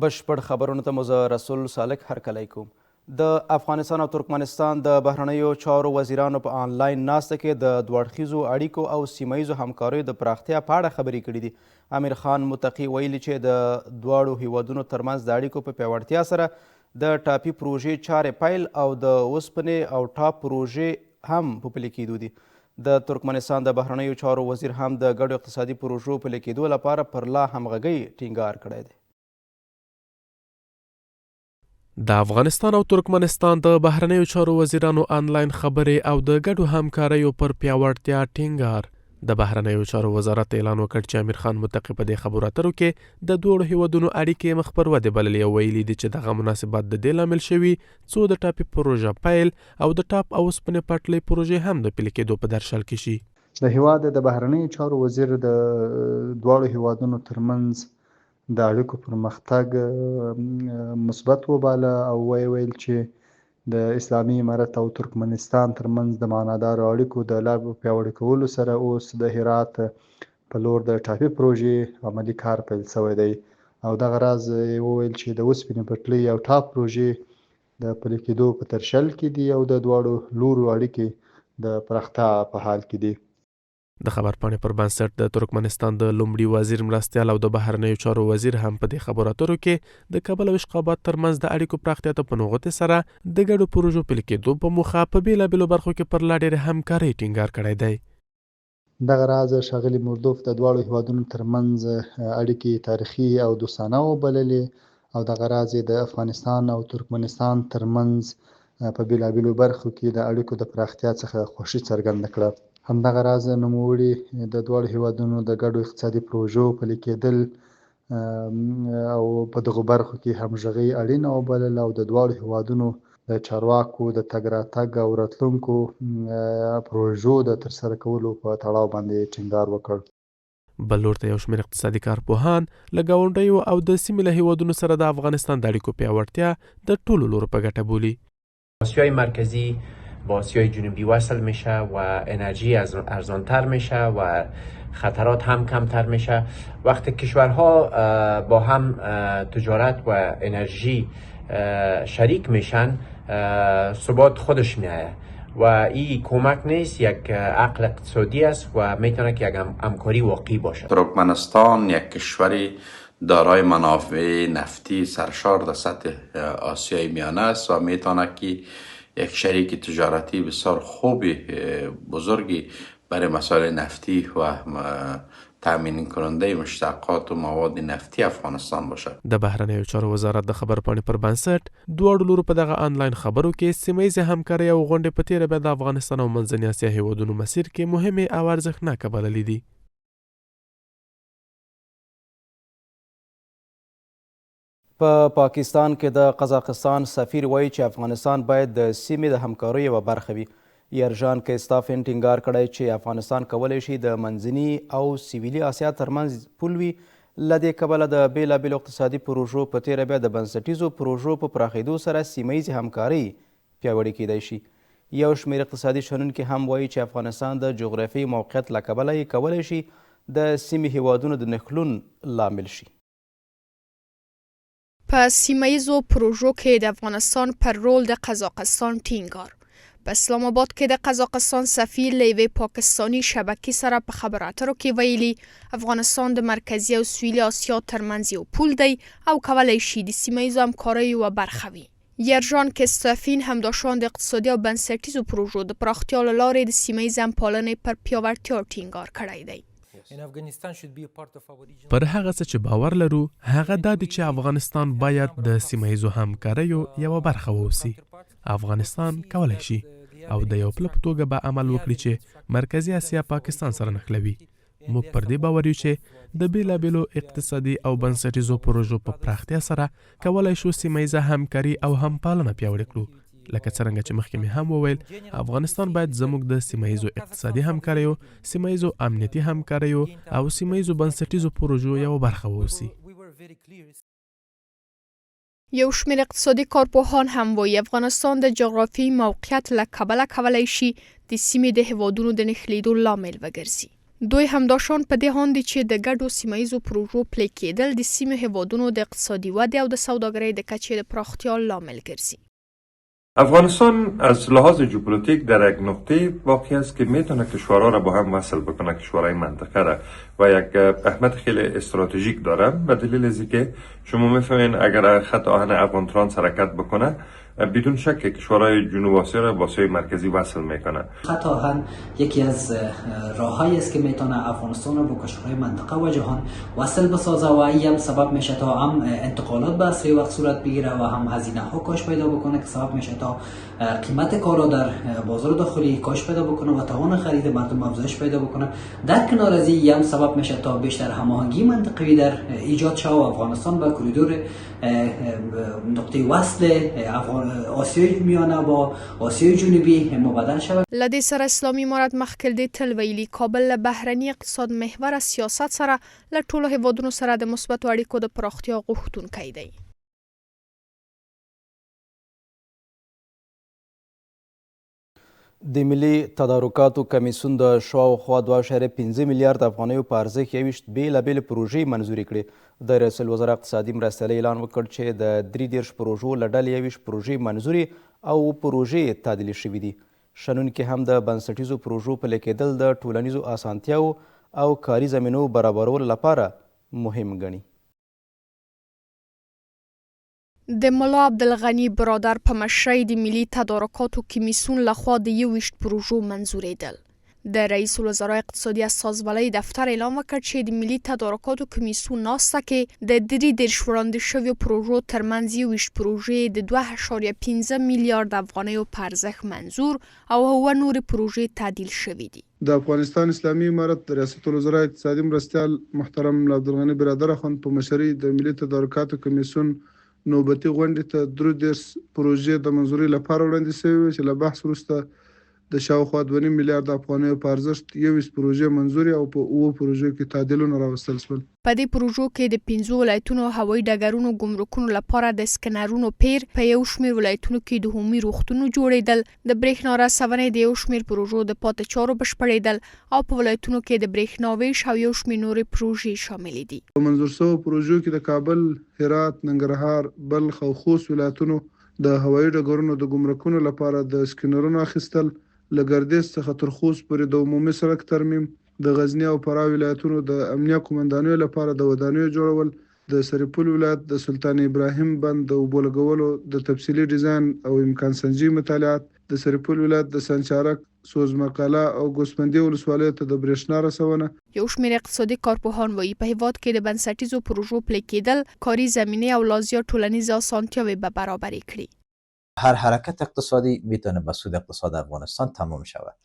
بشپړ خبرونو ته مو زه رسول سالک هرکلی کوم. د افغانستان او ترکمنستان د بهرنیو چارو وزیرانو په آنلاین ناسته کې د دوه اړخیزو اړیکو او سیمه ییزو همکاریو د پراختیا په اړه خبرې کړي دي. امیر خان متقي ویلي چې د دواړو هیوادونو ترمنځ د اړیکو په پیاوړتیا سره د ټاپي پروژې چارې پیل او د اوسپنې او ټاپ پروژې هم په پلي کېدو دي. د ترکمنستان د بهرنیو چارو وزیر هم د ګډو اقتصادي پروژو پلي کېدو لپاره پر لا همغږۍ ټینګار کړی دی. د افغانستان او ترکمنستان د بهرنیو چارو وزیرانو آنلاین خبرې او د ګډو همکاریو پر پیاوړتیا ټینګار. د بهرنیو چارو وزارت اعلان وکړ چې امیر خان متقي په دې خبرو اترو کې د دوړو هیوادونو اړیکې مخ پر ودې بللې او ویلي دي چې دغه مناسبات د دې لامل شوي څو د ټاپي پروژه پیل او د ټاپ او اوسپنې پټلۍ پروژې هم د پلي کېدو په درشل کې شي. د هیواد د بهرنیو چارو وزیر د دواړو هیوادونو ترمنځ د اړیکو پرمختګ مثبت وباله او ویل چې د اسلامي امارت او ترکمنستان ترمنځ د معنادارو اړیکو د لا پیاوړي کولو سره اوس د هرات په لور د ټاپي پروژې عملي کار پیل شوی دی او دغه راز وویل چې د اوسپنې پټلۍ او ټاپ پروژې د پلي کېدو په ترشل کې دي او د دواړو لورو اړیکې د پراختیا په حال کې دي. د خبرپاڼې پر بنسټ د ترکمنستان د لومړي وزیر مرستیال او د بهرنیو چارو وزیر هم په دې خبرو اترو کې د کابل او اشخاباد ترمنځ د اړیکو پراختیا ته په نغوتې سره د ګډو پروژو پلي کېدو په موخه په بېلابېلو برخو کې پر لا ډېرې همکارۍ ټینګار کړی دی. دغه راز ښاغلي موردوف د دواړو هیوادونو ترمنځ اړیکې تاریخي او دوستانه وبللې او دغه راز د افغانستان او ترکمنستان ترمنځ په بېلابېلو برخو کې د اړیکو د پراختیا څخه خوښي څرګنده کړه. همدغه راز نوموړي د دواړو هیوادونو د ګډو اقتصادي پروژو پلي کېدل او په دغو برخو کې همغږۍ اړینه وبلله او د دواړو هیوادونو د چارواکو د تګ راتګ او راتلونکو پروژو د ترسره کولو په تړاو باندې ټینګار وکړ. بل لور ته یو شمېر اقتصادي کارپوهان له ګاونډیو او د سیمې له هیوادونو سره د افغانستان د اړیکو پیاوړتیا د ټولو لورو په ګټه بولي. آسیای مرکزی با آسیای جنوبی وصل میشه و انرژی ارزانتر میشه و خطرات هم کمتر میشه. وقتی کشورها با هم تجارت و انرژی شریک میشن ثبات خودش میایه و این کمک نیست، یک عقل اقتصادی است و میتونه که یک همکاری واقعی باشه. ترکمنستان یک کشوری دارای منابع نفتی سرشار در سطح آسیای میانه است و میتونه که یک شریک تجارتی بسیار خوبی بزرگی برای مسائل نفتی و تامین کننده مشتقات و مواد نفتی افغانستان باشه. د بهرنیو چارو وزارت د خبرپاڼې پر بنسټ دواړو لورو په دغه آنلاین خبرو کې سیمه ییزې همکارۍ او غونډې په تېره بیا د افغانستان او منځنۍ اسیا هیوادونو مسیر کې مهمې او ارزښتناکه بللې دي. په پاکستان کې د قزاقستان سفیر وایي چې افغانستان باید د سیمې د همکاریو یوه برخه وي. یرژان کیستافین ټینګار کړی چې افغانستان کولی شي د منځني او سویلي اسیا ترمنځ پل وي. له دې کبله د بېلابېلو اقتصادي پروژو په تېره بیا د بنسټیزو پروژو په پراخېدو سره سیمه ییزې همکارۍ پیاوړې کیدی شي. یو شمېر اقتصادي شنونکي هم وایي چې افغانستان د جغرافیایي موقعیت له کبله یې کولی شي د سیمې هیوادونو د نښلون لامل شي. په سیمه ییزو پروژو کې د افغانستان پر رول د قزاقستان ټینګار. په اسلام آباد کې د قزاقستان سفیر له یوې پاکستاني شبکې سره په خبرو اترو کې ویلي افغانستان د مرکزي او سویلي اسیا ترمنځ یو پل دی او کولی شي د سیمه ییزو همکاریو یوه برخه وي. یرژان کیستافین همداشان د اقتصادي او بنسټیزو پروژو د پراختیا له لارې د سیمه ییزې همپالنې پر پیاوړتیا ټینګار کړی دی. پر هغه څه چې باور لرو هغه دا دی چې افغانستان باید د سیمه ییزو همکاریو یوه برخه واوسي. افغانستان کولی شي او د یو پله په توګه به عمل وکړي چې مرکزي اسیا پاکستان سره نښلوي. موږ پر دې باور یو چې د بېلابېلو اقتصادي او بنسټیزو پروژو په پراختیا سره کولی شو سیمه ییزه همکاري او همپالنه پیاوړې کړو. لکه څرنګه چې مخکې مې هم وویل افغانستان باید زموږ د سیمه ییزو اقتصادي همکاریو، سیمه ییزو امنیتي همکاریو او سیمه ییزو بنسټیزو پروژو یوه برخه واوسي. یو شمېر اقتصادي کارپوهان هم وایي افغانستان د جغرافیایي موقعیت له کبله کولی شي د سیمې د هیوادونو د نښلېدو لامل وګرځي. دوی همداشان په دې هاند دي چې د ګډو سیمهییزو پروژو پلي کېدل د سیمې هیوادونو د اقتصادي ودې او د سوداګرۍ د کچې د پراختیا لامل ګرځي. افغانستان از لحاظ ژئوپلیتیک در یک نقطه واقع است که میتونه کشورها را با هم وصل بکنه، کشورهای منطقه را، و یک اهمیت خیلی استراتژیک داره. به دلیل از اینکه شما میفهمین اگر خط آهن افغان ترانس حرکت بکنه بدون شک کشورهای جنوب آسیا را با آسیای مرکزی وصل میکنه. خط آهن یکی از راههایی است که میتونه افغانستان را با کشورهای منطقه و جهان وصل بسازه و این هم سبب میشه تا هم انتقالات به اسرع وقت صورت بگیره و هم هزینه ها کاهش پیدا بکنه که سبب میشه تا قیمت کالا در بازار داخلی کاهش پیدا بکنه و توان خرید مردم افزایش پیدا بکنه. در کنار از این هم سبب میشه تا بیشتر هماهنگی منطقوی در ایجاد شود و افغانستان به کوریدور نقطه وصل آسیای میانه با آسیای جنوبی مبادل شود. لدې سره اسلامي امارت مخکې دې تل ویلي کابل له بهرني اقتصاد محور سیاست سره له ټولو هیوادونو سره د مثبتو اړیکو د پراختیا غوښتونکی دی. د ملي تدارکاتو کمیسیون د شاوخوا 2.5 میلیارد افغانیو په ارزښت 21 بېلابېلې پروژې منظوري کړې. د رئیس الوزرا اقتصادي مرستیال اعلان وکړ چې د 33 پروژو له ډلې 21 پروژې منظوري او پروژې تعدیلي شوي دي. شنونکي هم د بنسټیزو پروژو پلي کېدل د ټولنیزو اسانتیاو او کاري زمینو برابرولو لپاره مهم ګڼي. د ملا عبدالغني برادر په مشرۍ د ملي تدارکاتو کمیسیون لخوا د 21 پروژو منظورېدل. د رئیس الوزرا اقتصادي اساسبلۍ دفتر اعلان وکړ چې د ملي تدارکاتو کمیسیون ناسته کې د 33 وړاندې شویو پروژو ترمنځ 21 پروژې د 2.15 میلیارد افغانیو په ارزښت منظور او 9 نورې پروژې تعدیل شوې دي. د افغانستان اسلامي امارت د ریاست الوزرا اقتصادي مرستیال محترم ملا عبدالغني برادر اخوند په مشرۍ د ملي تدارکاتو کمیسیون نوبتي غونډې ته 33 پروژې د منظوري لپاره وړاندې شوې چې له بحث وروسته د شاوخوا 2 میلیارد افغانیو په ارزښت 21 پروژې منظوري او په 9 پروژو کې تعدیلونه راوستل شول. په دې پروژو کې د 15 ولایتونو هوایي ډګرونو ګمرکونو لپاره د سکنرونو پیر، په یو شمېر ولایتونو کې د عمومي روغتونو جوړېدل، د برېښنا رسونې د یو شمېر پروژو د پاتې چارو بشپړېدل او په ولایتونو کې د برېښنا ویش او یو شمېر نورې پروژې شاملې دي. په منظور شوو پروژو کې د کابل، هرات، ننګرهار، بلخ او خوست ولایتونو د هوایي ډګرونو د ګمرکونو لپاره د سکنرونو اخیستل، له ګردیز څخه تر خوست پورې د عمومي سړک ترمیم، د غزنی او فراه ولایتونو د امنیه قومندانیو لپاره د ودانیو جوړول، د سرپل ولایت د سلطان ابراهیم بند د اوبو لګولو د تفصیلي ډیزاین او امکان سنجي مطالعات، د سرپل ولایت د سنچارک، سوزمقاله او ګوسفندي ولسوالیو ته د برېښنا رسونه. یو شمېر اقتصادي کارپوهان وایي په هیواد کې د بنسټیزو پروژو پلي کېدل کاري زمینه او لا زیات ټولنیز اسانتیاوې به برابرې کړي. هر حرکت اقتصادی میتونه به سود اقتصاد افغانستان تمام شود.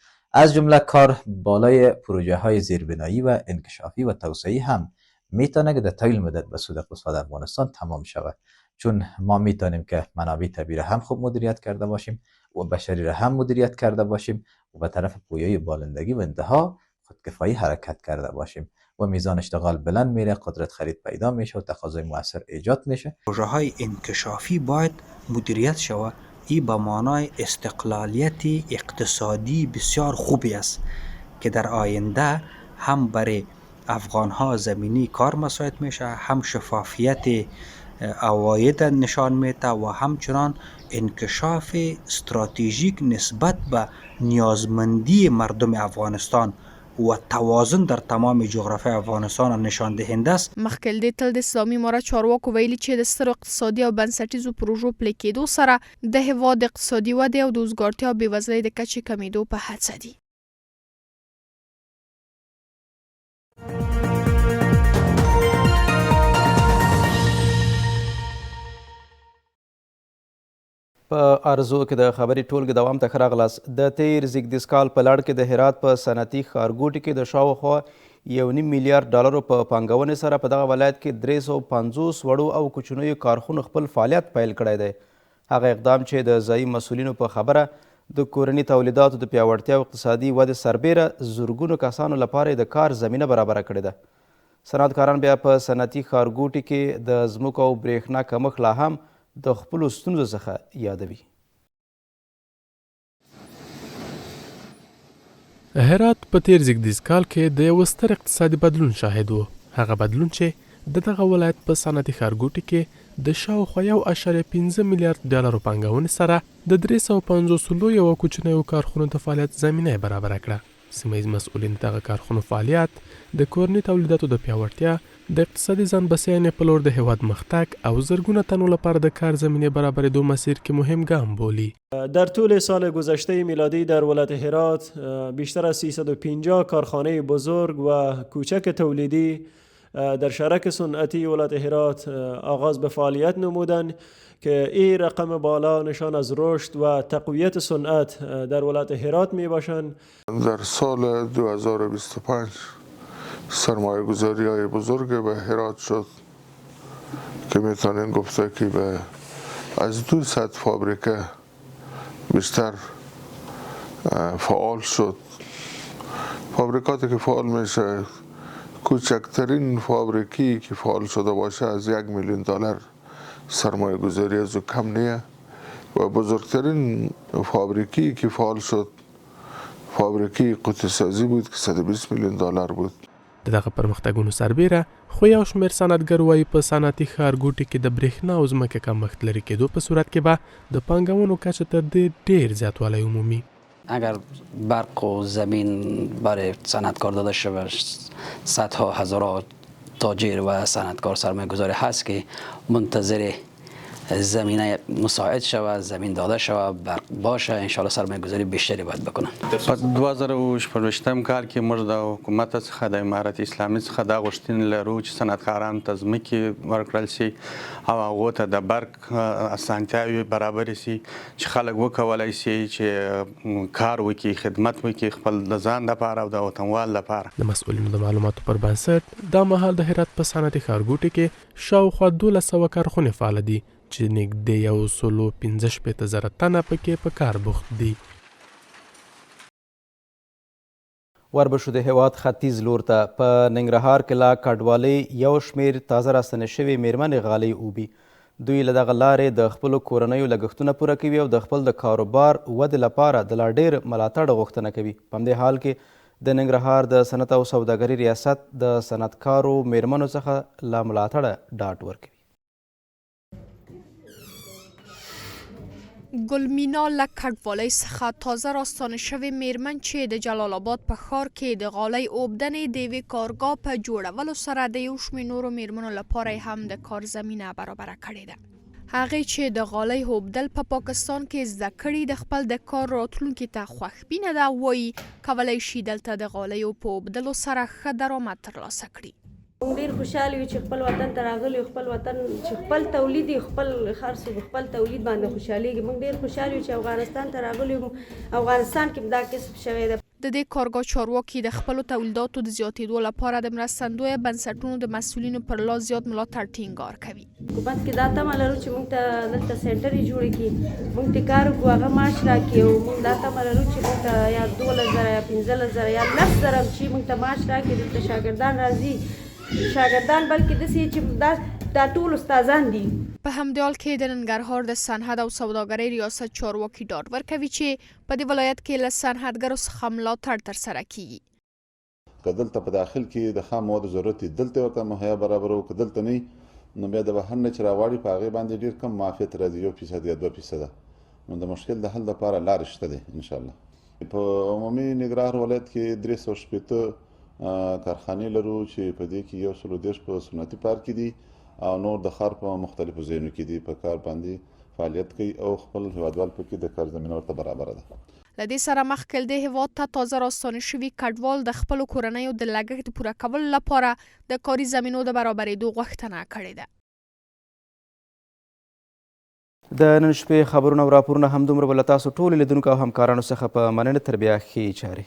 از جمله کار بالای پروژه های زیربنایی و انکشافی و توسعه‌ای هم میتونه که در طویل مدت به سود اقتصاد افغانستان تمام شود، چون ما میتونیم که منابع طبیعی را هم خوب مدیریت کرده باشیم و بشری را هم مدیریت کرده باشیم و به طرف پویایی بالندگی و انتها خودکفایی حرکت کرده باشیم و میزان اشتغال بلند میره، قدرت خرید پیدا میشه و تقاضای مؤثر ایجاد میشه. پروژه های انکشافی باید مدیریت شود. این به معنای استقلالیت اقتصادی بسیار خوبی است که در آینده هم برای افغان ها زمینی کار مساعد میشه، هم شفافیت عواید نشان میده و همچنان انکشاف استراتژیک نسبت به نیازمندی مردم افغانستان و توازن در تمام جغرافیای افغانستان نشان دهنده است. مخکې دې تل د اسلامي امارت چارواکو ویلي چې د سترو اقتصادي او بنسټیزو پروژو پلي کېدو سره د هیواد د اقتصادي ودې او د وزګارتیا او بېوزلۍ د کچې کمېدو په هڅه دي. په ارزو کې د خبري ټولګې دوام ته ښه راغلاست. د تیر زیږدیز کال په لړ کې د هرات په صنعتي ښارګوټي کې د شاوخوا 1.5 میلیارډ ډالرو په پانګونې سره په دغه ولایت کې 350 وړو او کوچنیو کارخونو خپل فعالیت پیل کړی دی. هغه اقدام چې د ځایي مسؤلینو په خبره د کورني تولیداتو د پیاوړتیا او اقتصادي ودې سربیره زرګونو کسانو لپاره د کار زمینه برابره کړې ده. صنعتکاران بیا په صنعتي ښارګوټي کې د ځمکو او برېښنا کمښت لا هم د خپلو ستونزو څخه یادوي. هرات په تیر زیږدیز کال کې د یو ستر اقتصادي بدلون شاهد و. هغه بدلون چې د دغه ولایت په صنعتي ښارګوټي کې د شاوخوا 1.15 میلیارډ ډالرو پانګونې سره د 350 لویو کوچنیو کارخونو د فعالیت زمینه برابره کړه. سیمهیز مسؤلین دغه کارخونو فعالیت د کورني تولیداتو د پیاوړتیا، د اقتصادي ځان بسیاینې په لور د هیواد مختګ او زرګونه تنو لپاره د کار زمینه برابرېدو مسیر کې مهم ګام بولي. در طول سال گذشته میلادی در ولایت هرات بیشتر از 350 کارخانه بزرگ و کوچک تولیدی در شرک صنعتی ولایت هرات آغاز به فعالیت نمودند که این رقم بالا نشان از رشد و تقویت صنعت در ولایت هرات می باشند. در سال 2025 سرمایه گذاری های بزرگ به هرات شد که میتونیم گفته که به از 200 فابریکه بیشتر فعال شد. فابریکاتی که فعال میشه، کوچکترین فابریکی که فعال شده باشه از $1 میلیون سرمایه گذاری از کم نیه و بزرگترین فابریکی که فعال شد فابریکی قوطی سازی بود که $120 میلیون بود. د دغه پرمختګونو سربیره خو یو شمېر صنعتګر وایي په صنعتي ښارګوټي کې د برېښنا او ځمکې کمښت لرې کېدو په صورت کې به د پانګونو کچه تر دې ډېر زیاتوالی عمومي. اگر برق و زمین برای صنعتکار داده شود، صدها هزارها تاجر و صنعتکار سرمایه گذاری هست که منتظر زمینه مساعد شود، زمین داده شود، برق باشه، انشالله سرمایه گذاری بیشتری باید بکنن. په 2014 کال کې موږ د حکومت څخه د امارت اسلامي څخه دا غوښتنه لرو چې صنعتکارانو ته ځمکې ورکړل شي او هغو ته د برق اسانتیاوې برابرې شي چې خلک وکولی شي چې کار وکړي، خدمت وکړي خپل د ځان لپاره او د وطنوال لپاره. د مسؤلینو د معلوماتو پر بنسټ دا مهال د هرات په صنعتي ښارګوټي کې شاوخوا 1200 کارخونې فعاله دي چې نږدې 115,000 تنه پکې په کار بوخت دي. وربشو د هیواد ختیځ لور ته په ننګرهار کې لا کډوالۍ یو شمېر تازه راستنې شوې میرمنې غالۍ اوبي. دوی له دغه لارې د خپلو کورنیو لګښتونه پوره کوي او د خپل د کاروبار ودې لپاره د لا ډېر ملاتړ غوښتنه کوي. په همدې حال کې د ننګرهار د صنعت او سوداګرۍ ریاست د صنعتکارو میرمنو څخه لا ملاتړه ډاډ ورکوي. ګلمینا له کډوالۍ څخه تازه راستانه شوې میرمن چې د جلال آباد په ښار کې د غالۍ اوبدنې د یوې کارګاه په جوړولو سره د یو شمېر نورو میرمنو لپاره هم د کار زمینه برابره کړې ده. هغې چې د غالۍ اوبدل په پاکستان کې زده کړي د خپل د کار راتلونکي ته خوښبینه ده، وایي کولی شي دلته د غالیو په اوبدلو سره ښه درآمد ترلاسه کړي. موږ ډېر خوشحاله یو چې خپل وطن ته راغلي یو، خپل وطن چې خپل تولید یې خپل خرڅ یې خپل تولید باندې خوشحالېږي. موږ ډېر خوشحاله یو چې افغانستان ته راغلي یو، افغانستان کې دا کسب شوی ده. د دې کارګاه چارواکي د خپلو تولیداتو د زیاتېدو لپاره د مرستندویه بنسټونو د مسؤلینو پر لا زیات ملاتړ ټینګار کوي. حکومت کې دا تمه لرو چې موږ ته دلته سنټر یې جوړ کړي، موږ ته کار وکړو، هغه معاش راکړي او موږ دا تمه لرو چې موږ ته یا 12,000 یا 15,000 یا 10,000 چې موږ ته معاش راکړي. دلته شاګردان راځي، شاګردان بلکې داسې چې دا ټول استادان دي. په همدې حال کې د ننګرهار د صنعت او سوداګرۍ ریاست چارواکي ډاډ ورکوي چې په دې ولایت کې له صنعتګرو څخه ملاتړ ترسره کیږي. که دلته په داخل کې د خام موادو ضرورت دلته ورته مهیا برابرو، که دلته نه نو بیا د بهر نه چې راغواړي په هغې باندې ډېر کم معافیت راځي، 1% یا 2%. نو د مشکل د حل لپاره لارې شته دي انشاءالله. په عمومي ننګرهار ولایت کې 360 کارخانې لرو چې په دې کې 130 په صنعتي پارک کې دي او نور د ښار په مختلفو ځایونو کې دي، په کار باندې فعالیت کوي او خپل هیوادوال پکې د کار زمینه ورته برابره ده. له دې سره مخکې د هیواد ته تازه راستانه شوي کډوال د خپلو کورنیو د لګښت پوره کولو لپاره د کاري زمینو د برابرېدو غوښتنه کړې ده. د نن شپې خبرونه او راپورونه همدومره به له تاسو ټولو لیدونکو او همکارانو څخه په مننه تر بیا ښې چارې.